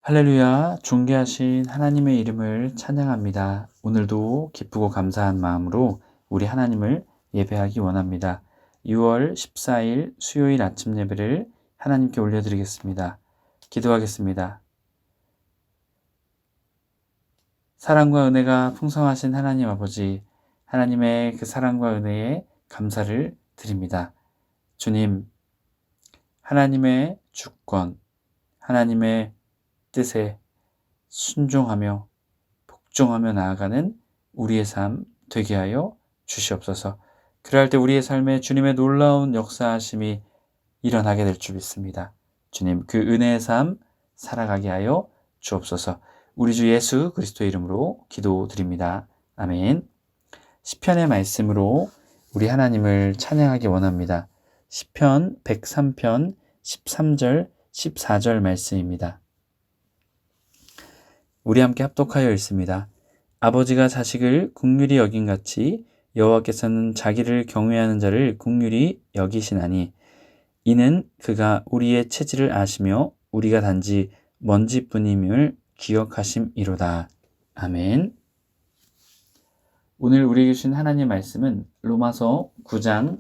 할렐루야, 존귀하신 하나님의 이름을 찬양합니다. 오늘도 기쁘고 감사한 마음으로 우리 하나님을 예배하기 원합니다. 6월 14일 수요일 아침 예배를 하나님께 올려드리겠습니다. 기도하겠습니다. 사랑과 은혜가 풍성하신 하나님 아버지, 하나님의 그 사랑과 은혜에 감사를 드립니다. 주님, 하나님의 주권, 하나님의 뜻에 순종하며 복종하며 나아가는 우리의 삶 되게 하여 주시옵소서. 그럴 때 우리의 삶에 주님의 놀라운 역사하심이 일어나게 될 줄 믿습니다. 주님, 그 은혜의 삶 살아가게 하여 주옵소서. 우리 주 예수 그리스도의 이름으로 기도드립니다. 아멘. 시편의 말씀으로 우리 하나님을 찬양하기 원합니다. 시편 103편 13절 14절 말씀입니다. 우리 함께 합독하여 읽습니다. 아버지가 자식을 긍휼히 여김같이 여호와께서는 자기를 경외하는 자를 긍휼히 여기시나니 이는 그가 우리의 체질을 아시며 우리가 단지 먼지뿐임을 기억하심이로다. 아멘. 오늘 우리에게 주신 하나님의 말씀은 로마서 9장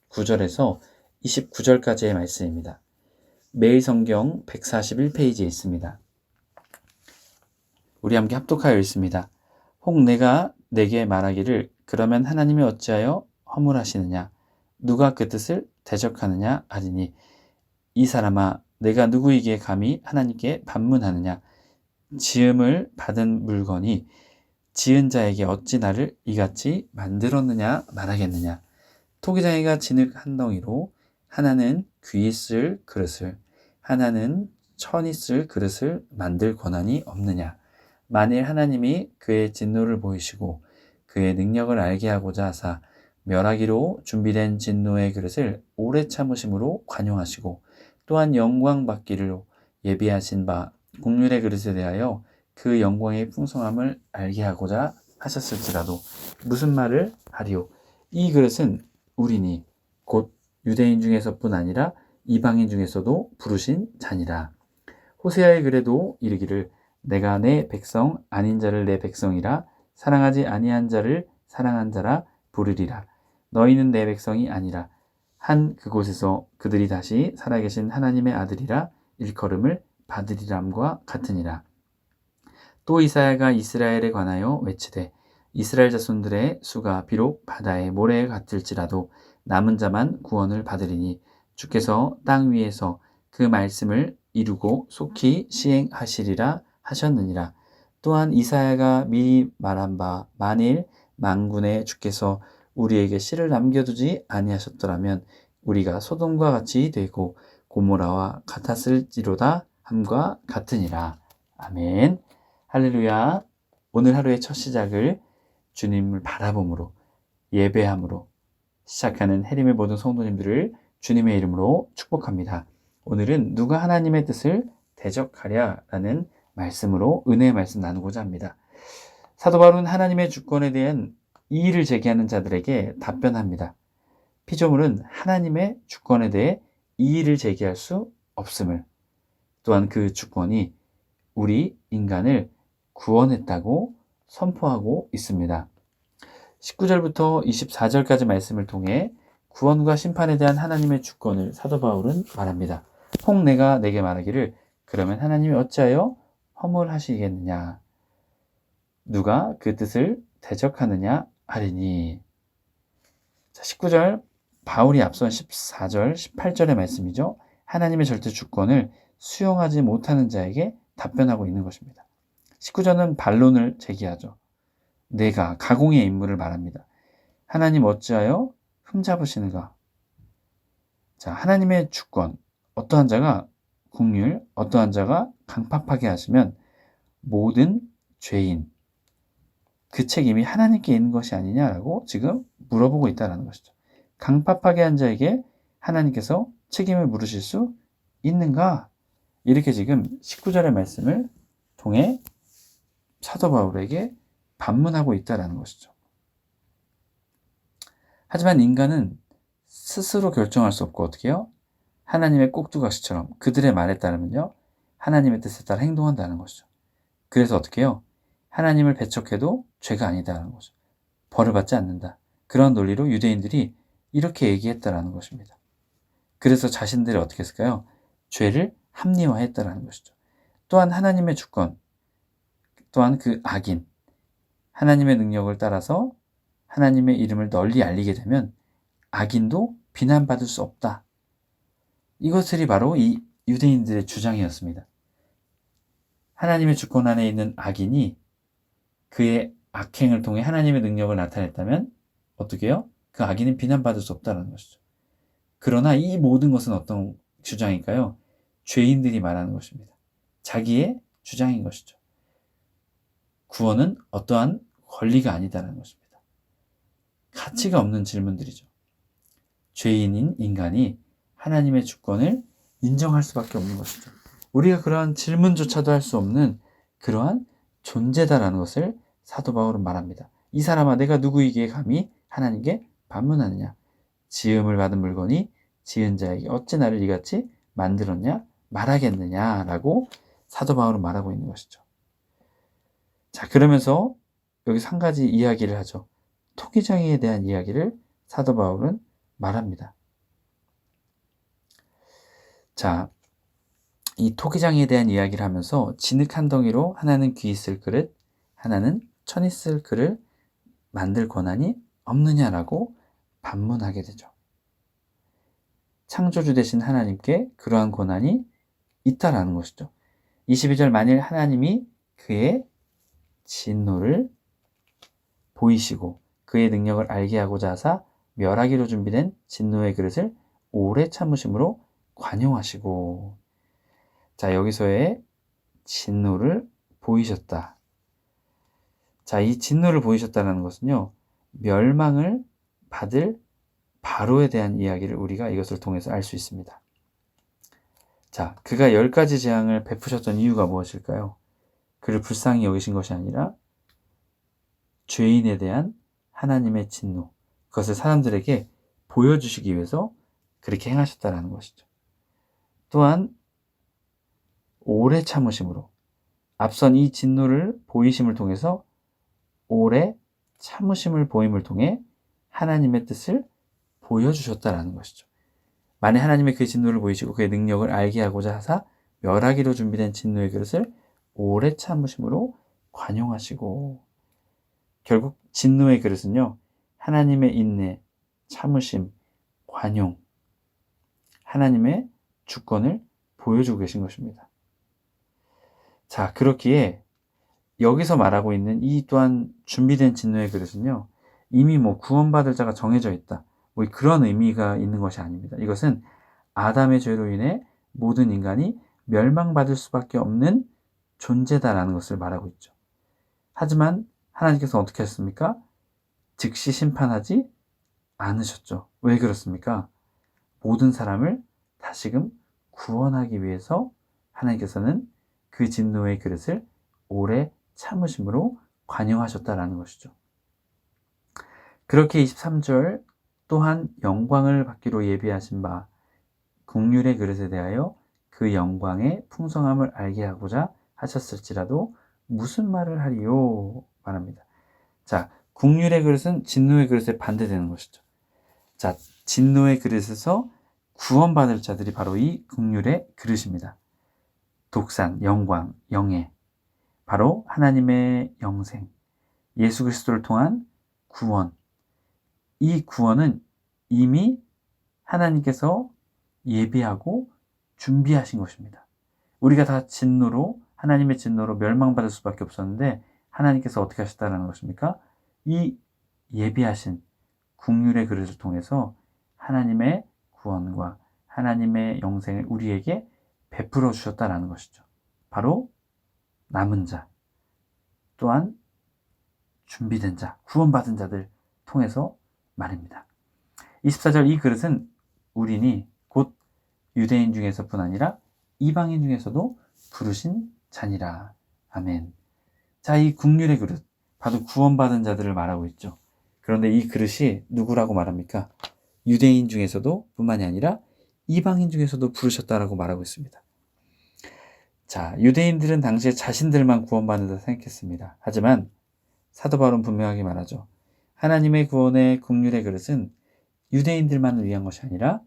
19절에서 29절까지의 말씀입니다. 매일 성경 141페이지에 있습니다. 우리 함께 합독하여 읽습니다. 혹 내가 내게 말하기를 그러면 하나님이 어찌하여 허물하시느냐? 누가 그 뜻을 대적하느냐 하리니 이 사람아 내가 누구에게 감히 하나님께 반문하느냐? 지음을 받은 물건이 지은 자에게 어찌 나를 이같이 만들었느냐 말하겠느냐? 토기장이가 진흙 한 덩이로 하나는 귀 쓸 그릇을 하나는 천이 쓸 그릇을 만들 권한이 없느냐? 만일 하나님이 그의 진노를 보이시고 그의 능력을 알게 하고자 하사 멸하기로 준비된 진노의 그릇을 오래 참으심으로 관용하시고 또한 영광 받기로 예비하신 바 긍휼의 그릇에 대하여 그 영광의 풍성함을 알게 하고자 하셨을지라도 무슨 말을 하리요? 이 그릇은 우리니 곧 유대인 중에서뿐 아니라 이방인 중에서도 부르신 자니라. 호세아의 글에도 이르기를 내가 내 백성 아닌 자를 내 백성이라 사랑하지 아니한 자를 사랑한 자라 부르리라. 너희는 내 백성이 아니라 한 그곳에서 그들이 다시 살아계신 하나님의 아들이라 일컬음을 받으리람과 같으니라. 또 이사야가 이스라엘에 관하여 외치되 이스라엘 자손들의 수가 비록 바다의 모래에 같을지라도 남은 자만 구원을 받으리니 주께서 땅 위에서 그 말씀을 이루고 속히 시행하시리라 하셨느니라. 또한 이사야가 미리 말한 바 만일 만군의 주께서 우리에게 씨를 남겨두지 아니하셨더라면 우리가 소돔과 같이 되고 고모라와 같았을지로다 함과 같으니라. 아멘. 할렐루야. 오늘 하루의 첫 시작을 주님을 바라봄으로 예배함으로 시작하는 해림의 모든 성도님들을 주님의 이름으로 축복합니다. 오늘은 누가 하나님의 뜻을 대적하랴라는 말씀으로 은혜의 말씀 나누고자 합니다. 사도 바울은 하나님의 주권에 대한 이의를 제기하는 자들에게 답변합니다. 피조물은 하나님의 주권에 대해 이의를 제기할 수 없음을, 또한 그 주권이 우리 인간을 구원했다고 선포하고 있습니다. 19절부터 24절까지 말씀을 통해 구원과 심판에 대한 하나님의 주권을 사도 바울은 말합니다. 혹 내가 내게 말하기를 그러면 하나님이 어찌하여 허물하시겠느냐? 누가 그 뜻을 대적하느냐 하리니. 19절 바울이 앞선 14절, 18절의 말씀이죠. 하나님의 절대 주권을 수용하지 못하는 자에게 답변하고 있는 것입니다. 19절은 반론을 제기하죠. 내가 가공의 인물을 말합니다. 하나님 어찌하여 흠잡으시는가? 자, 하나님의 주권, 어떠한 자가 긍휼, 어떠한 자가 강팍하게 하시면 모든 죄인, 그 책임이 하나님께 있는 것이 아니냐라고 지금 물어보고 있다는 것이죠. 강팍하게 한 자에게 하나님께서 책임을 물으실 수 있는가? 이렇게 지금 19절의 말씀을 통해 사도 바울에게 반문하고 있다는 것이죠. 하지만 인간은 스스로 결정할 수 없고 어떻게 해요? 하나님의 꼭두각시처럼 그들의 말에 따르면요. 하나님의 뜻에 따라 행동한다는 것이죠. 그래서 어떻게 해요? 하나님을 배척해도 죄가 아니다라는 거죠. 벌을 받지 않는다. 그런 논리로 유대인들이 이렇게 얘기했다라는 것입니다. 그래서 자신들이 어떻게 했을까요? 죄를 합리화했다라는 것이죠. 또한 하나님의 주권, 또한 그 악인, 하나님의 능력을 따라서 하나님의 이름을 널리 알리게 되면 악인도 비난받을 수 없다. 이것들이 바로 이 유대인들의 주장이었습니다. 하나님의 주권 안에 있는 악인이 그의 악행을 통해 하나님의 능력을 나타냈다면 어떻게 해요? 그 악인은 비난받을 수 없다는 것이죠. 그러나 이 모든 것은 어떤 주장일까요? 죄인들이 말하는 것입니다. 자기의 주장인 것이죠. 구원은 어떠한 권리가 아니다라는 것입니다. 가치가 없는 질문들이죠. 죄인인 인간이 하나님의 주권을 인정할 수밖에 없는 것이죠. 우리가 그러한 질문조차도 할 수 없는 그러한 존재다라는 것을 사도 바울은 말합니다. 이 사람아, 내가 누구이기에 감히 하나님께 반문하느냐? 지음을 받은 물건이 지은 자에게 어찌 나를 이같이 만들었냐? 말하겠느냐라고 사도 바울은 말하고 있는 것이죠. 자, 그러면서 여기서 한 가지 이야기를 하죠. 토기장애에 대한 이야기를 사도 바울은 말합니다. 자, 이 토기장애에 대한 이야기를 하면서 진흙 한 덩이로 하나는 귀 있을 그릇, 하나는 천 있을 그릇 만들 권한이 없느냐라고 반문하게 되죠. 창조주 되신 하나님께 그러한 권한이 있다라는 것이죠. 22절, 만일 하나님이 그의 진노를 보이시고 그의 능력을 알게 하고자 하사 멸하기로 준비된 진노의 그릇을 오래 참으심으로 관용하시고. 자, 여기서의 진노를 보이셨다. 자, 이 진노를 보이셨다는 것은요, 멸망을 받을 바로에 대한 이야기를 우리가 이것을 통해서 알 수 있습니다. 자, 그가 10가지 재앙을 베푸셨던 이유가 무엇일까요? 그를 불쌍히 여기신 것이 아니라 죄인에 대한 하나님의 진노, 그것을 사람들에게 보여주시기 위해서 그렇게 행하셨다는 것이죠. 또한 오래 참으심으로, 앞선 이 진노를 보이심을 통해서 오래 참으심을 보임을 통해 하나님의 뜻을 보여주셨다라는 것이죠. 만일 하나님의 그 진노를 보이시고 그의 능력을 알게 하고자 하사 멸하기로 준비된 진노의 그릇을 오래 참으심으로 관용하시고. 결국 진노의 그릇은요, 하나님의 인내, 참으심, 관용, 하나님의 주권을 보여주고 계신 것입니다. 자, 그렇기에 여기서 말하고 있는 이 또한 준비된 진노의 그릇은요, 이미 구원받을 자가 정해져 있다, 그런 의미가 있는 것이 아닙니다. 이것은 아담의 죄로 인해 모든 인간이 멸망받을 수밖에 없는 존재다라는 것을 말하고 있죠. 하지만 하나님께서 어떻게 했습니까? 즉시 심판하지 않으셨죠. 왜 그렇습니까? 모든 사람을 다시금 구원하기 위해서 하나님께서는 그 진노의 그릇을 오래 참으심으로 관용하셨다라는 것이죠. 그렇게 23절, 또한 영광을 받기로 예비하신 바 국률의 그릇에 대하여 그 영광의 풍성함을 알게 하고자 하셨을지라도 무슨 말을 하리요? 말합니다. 자, 국률의 그릇은 진노의 그릇에 반대되는 것이죠. 자, 진노의 그릇에서 구원받을 자들이 바로 이 국률의 그릇입니다. 독산, 영광, 영예, 바로 하나님의 영생, 예수 그리스도를 통한 구원. 이 구원은 이미 하나님께서 예비하고 준비하신 것입니다. 우리가 다 진노로, 하나님의 진노로 멸망받을 수밖에 없었는데 하나님께서 어떻게 하셨다는 것입니까? 이 예비하신 국률의 그릇을 통해서 하나님의 구원과 하나님의 영생을 우리에게 베풀어 주셨다는 것이죠. 바로 남은 자, 또한 준비된 자, 구원받은 자들 통해서 말입니다. 24절, 이 그릇은 우리니 곧 유대인 중에서뿐 아니라 이방인 중에서도 부르신 자니라. 아멘. 자, 이 국률의 그릇, 바로 구원받은 자들을 말하고 있죠. 그런데 이 그릇이 누구라고 말합니까? 유대인 중에서도 뿐만이 아니라 이방인 중에서도 부르셨다라고 말하고 있습니다. 자, 유대인들은 당시에 자신들만 구원받는다 생각했습니다. 하지만 사도 바울은 분명하게 말하죠. 하나님의 구원의 긍휼의 그릇은 유대인들만을 위한 것이 아니라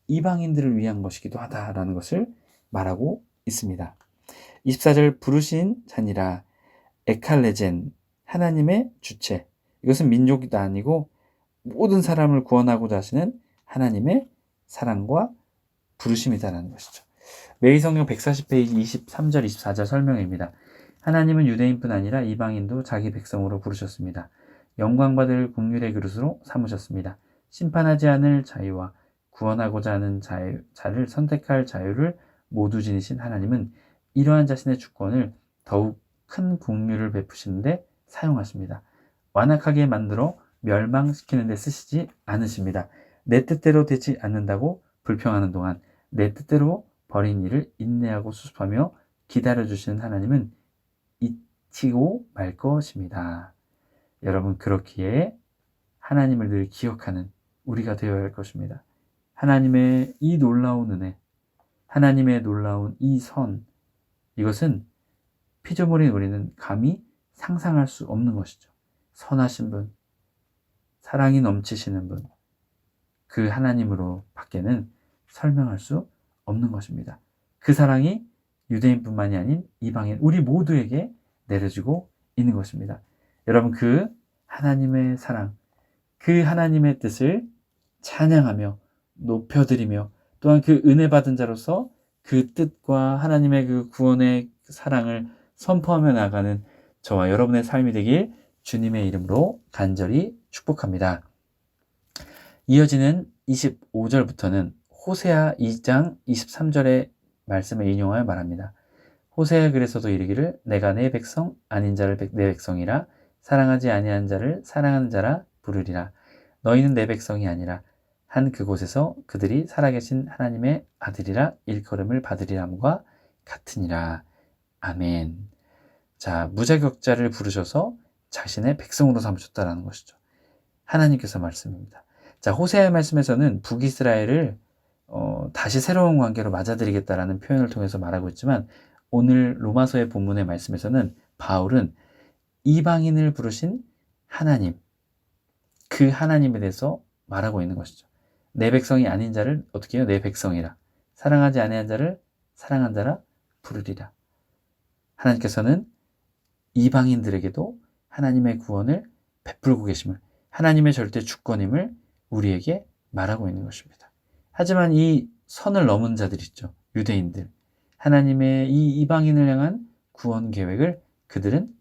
이방인들을 위한 것이기도 하다라는 것을 말하고 있습니다. 24절 부르신 자니라 에칼레젠 하나님의 주체. 이것은 민족이 아니고 모든 사람을 구원하고자 하시는 하나님의 사랑과 부르심이다라는 것이죠. 매일성경 140페이지 23절 24절 설명입니다. 하나님은 유대인뿐 아니라 이방인도 자기 백성으로 부르셨습니다. 영광받을 긍휼의 그릇으로 삼으셨습니다. 심판하지 않을 자유와 구원하고자 하는 자를 선택할 자유를 모두 지니신 하나님은 이러한 자신의 주권을 더욱 큰 긍휼을 베푸시는데 사용하십니다. 완악하게 만들어 멸망시키는 데 쓰시지 않으십니다. 내 뜻대로 되지 않는다고 불평하는 동안 내 뜻대로 벌인 일을 인내하고 수습하며 기다려주시는 하나님은 잊히고 말 것입니다. 여러분, 그렇기에 하나님을 늘 기억하는 우리가 되어야 할 것입니다. 하나님의 이 놀라운 은혜, 하나님의 놀라운 이 선, 이것은 피조물인 우리는 감히 상상할 수 없는 것이죠. 선하신 분, 사랑이 넘치시는 분, 그 하나님으로 밖에는 설명할 수 없는 것입니다. 그 사랑이 유대인뿐만이 아닌 이방인 우리 모두에게 내려지고 있는 것입니다. 여러분, 그 하나님의 사랑, 그 하나님의 뜻을 찬양하며 높여드리며 또한 그 은혜 받은 자로서 그 뜻과 하나님의 그 구원의 사랑을 선포하며 나가는 저와 여러분의 삶이 되길 주님의 이름으로 간절히 축복합니다. 이어지는 25절부터는 호세아 2장 23절의 말씀을 인용하여 말합니다. 호세아 글에서도 이르기를 내가 내 백성 아닌 자를 내 백성이라 사랑하지 아니한 자를 사랑하는 자라 부르리라. 너희는 내 백성이 아니라 한 그곳에서 그들이 살아계신 하나님의 아들이라 일컬음을 받으리람과 같으니라. 아멘. 자, 무자격자를 부르셔서 자신의 백성으로 삼으셨다라는 것이죠. 하나님께서 말씀입니다. 자, 호세아의 말씀에서는 북이스라엘을 다시 새로운 관계로 맞아들이겠다라는 표현을 통해서 말하고 있지만 오늘 로마서의 본문의 말씀에서는 바울은 이방인을 부르신 하나님, 그 하나님에 대해서 말하고 있는 것이죠. 내 백성이 아닌 자를 어떻게 해요? 내 백성이라. 사랑하지 아니한 자를 사랑한 자라 부르리라. 하나님께서는 이방인들에게도 하나님의 구원을 베풀고 계심을, 하나님의 절대 주권임을 우리에게 말하고 있는 것입니다. 하지만 이 선을 넘은 자들 있죠. 유대인들. 하나님의 이 이방인을 향한 구원 계획을 그들은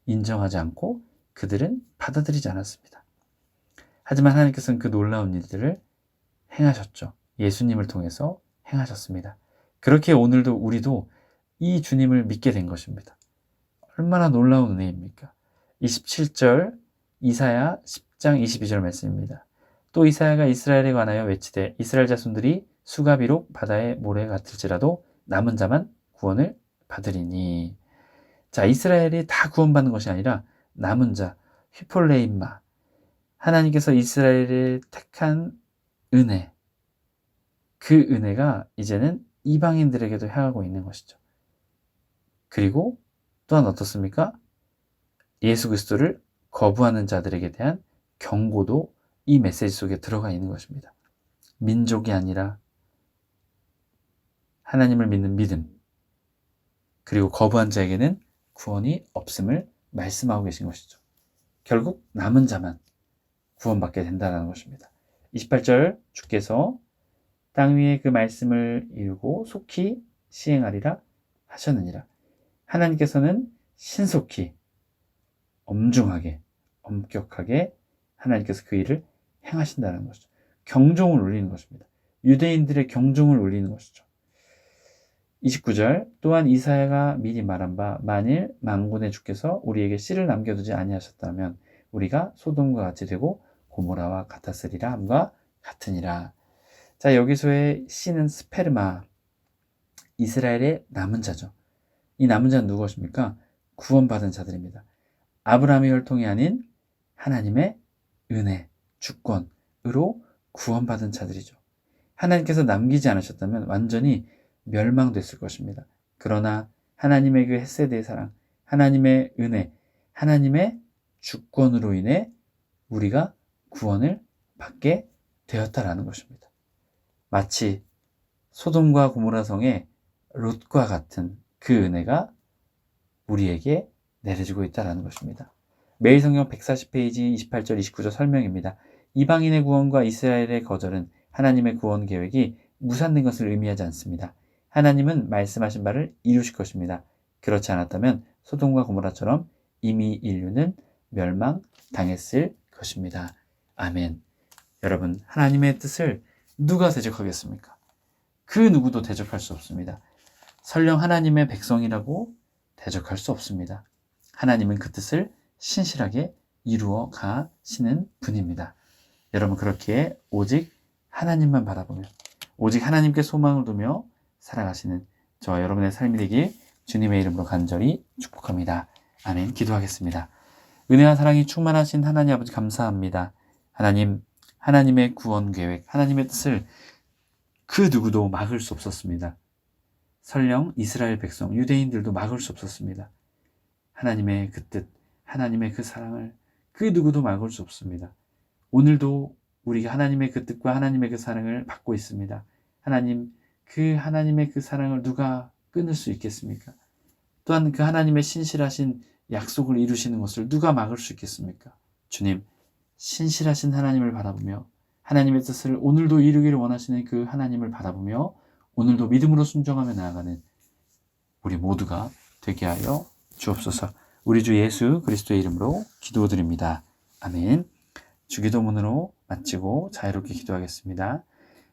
인정하지 않고 그들은 받아들이지 않았습니다. 하지만 하나님께서는 그 놀라운 일들을 행하셨죠. 예수님을 통해서 행하셨습니다. 그렇게 오늘도 우리도 이 주님을 믿게 된 것입니다. 얼마나 놀라운 은혜입니까? 27절 이사야 10장 22절 말씀입니다. 또 이사야가 이스라엘에 관하여 외치되 이스라엘 자손들이 수가 비록 바다의 모래 같을지라도 남은 자만 구원을 받으리니. 자, 이스라엘이 다 구원받는 것이 아니라 남은 자, 휘폴레임마, 하나님께서 이스라엘을 택한 은혜, 그 은혜가 이제는 이방인들에게도 향하고 있는 것이죠. 그리고 또한 어떻습니까? 예수 그리스도를 거부하는 자들에게 대한 경고도 이 메시지 속에 들어가 있는 것입니다. 민족이 아니라 하나님을 믿는 믿음, 그리고 거부한 자에게는 구원이 없음을 말씀하고 계신 것이죠. 결국 남은 자만 구원받게 된다는 것입니다. 28절 주께서 땅 위에 그 말씀을 이루고 속히 시행하리라 하셨느니라. 하나님께서는 신속히, 엄중하게, 엄격하게 하나님께서 그 일을 행하신다는 것이죠. 경종을 울리는 것입니다. 유대인들의 경종을 울리는 것이죠. 29절 또한 이사야가 미리 말한 바 만일 만군의 주께서 우리에게 씨를 남겨두지 아니하셨다면 우리가 소돔과 같이 되고 고모라와 같았으리라 함과 같으니라. 자, 여기서의 씨는 스페르마, 이스라엘의 남은 자죠. 이 남은 자는 누구십니까? 구원받은 자들입니다. 아브라함의 혈통이 아닌 하나님의 은혜, 주권으로 구원받은 자들이죠. 하나님께서 남기지 않으셨다면 완전히 멸망됐을 것입니다. 그러나 하나님의 그 헤세드의 사랑, 하나님의 은혜, 하나님의 주권으로 인해 우리가 구원을 받게 되었다라는 것입니다. 마치 소돔과 고모라 성의 롯과 같은 그 은혜가 우리에게 내려지고 있다는 것입니다. 매일 성경 140페이지 28절 29절 설명입니다. 이방인의 구원과 이스라엘의 거절은 하나님의 구원 계획이 무산된 것을 의미하지 않습니다. 하나님은 말씀하신 바를 이루실 것입니다. 그렇지 않았다면 소돔과 고모라처럼 이미 인류는 멸망당했을 것입니다. 아멘. 여러분, 하나님의 뜻을 누가 대적하겠습니까? 그 누구도 대적할 수 없습니다. 설령 하나님의 백성이라고 대적할 수 없습니다. 하나님은 그 뜻을 신실하게 이루어 가시는 분입니다. 여러분, 그렇게 오직 하나님만 바라보며 오직 하나님께 소망을 두며 살아가시는 저와 여러분의 삶이 되길 주님의 이름으로 간절히 축복합니다. 아멘. 기도하겠습니다. 은혜와 사랑이 충만하신 하나님 아버지 감사합니다. 하나님, 하나님의 구원 계획, 하나님의 뜻을 그 누구도 막을 수 없었습니다. 설령 이스라엘 백성, 유대인들도 막을 수 없었습니다. 하나님의 그 뜻, 하나님의 그 사랑을 그 누구도 막을 수 없습니다. 오늘도 우리가 하나님의 그 뜻과 하나님의 그 사랑을 받고 있습니다. 하나님, 그 하나님의 그 사랑을 누가 끊을 수 있겠습니까? 또한 그 하나님의 신실하신 약속을 이루시는 것을 누가 막을 수 있겠습니까? 주님, 신실하신 하나님을 바라보며 하나님의 뜻을 오늘도 이루기를 원하시는 그 하나님을 바라보며 오늘도 믿음으로 순종하며 나아가는 우리 모두가 되게 하여 주옵소서. 우리 주 예수 그리스도의 이름으로 기도드립니다. 아멘. 주기도문으로 마치고 자유롭게 기도하겠습니다.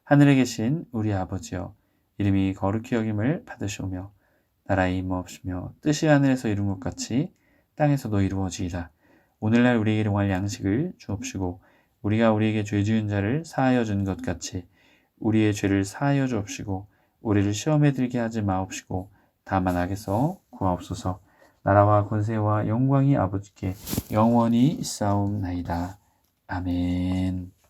하늘에 계신 우리 아버지여, 이름이 거룩히 여김을 받으시오며 나라의 임하옵시며 뜻이 하늘에서 이룬 것 같이 땅에서도 이루어지이다. 오늘날 우리에게 일용할 양식을 주옵시고 우리가 우리에게 죄 지은 자를 사하여 준 것 같이 우리의 죄를 사하여 주옵시고 우리를 시험에 들게 하지 마옵시고 다만 악에서 구하옵소서. 나라와 권세와 영광이 아버지께 영원히 있사옵나이다. 아멘.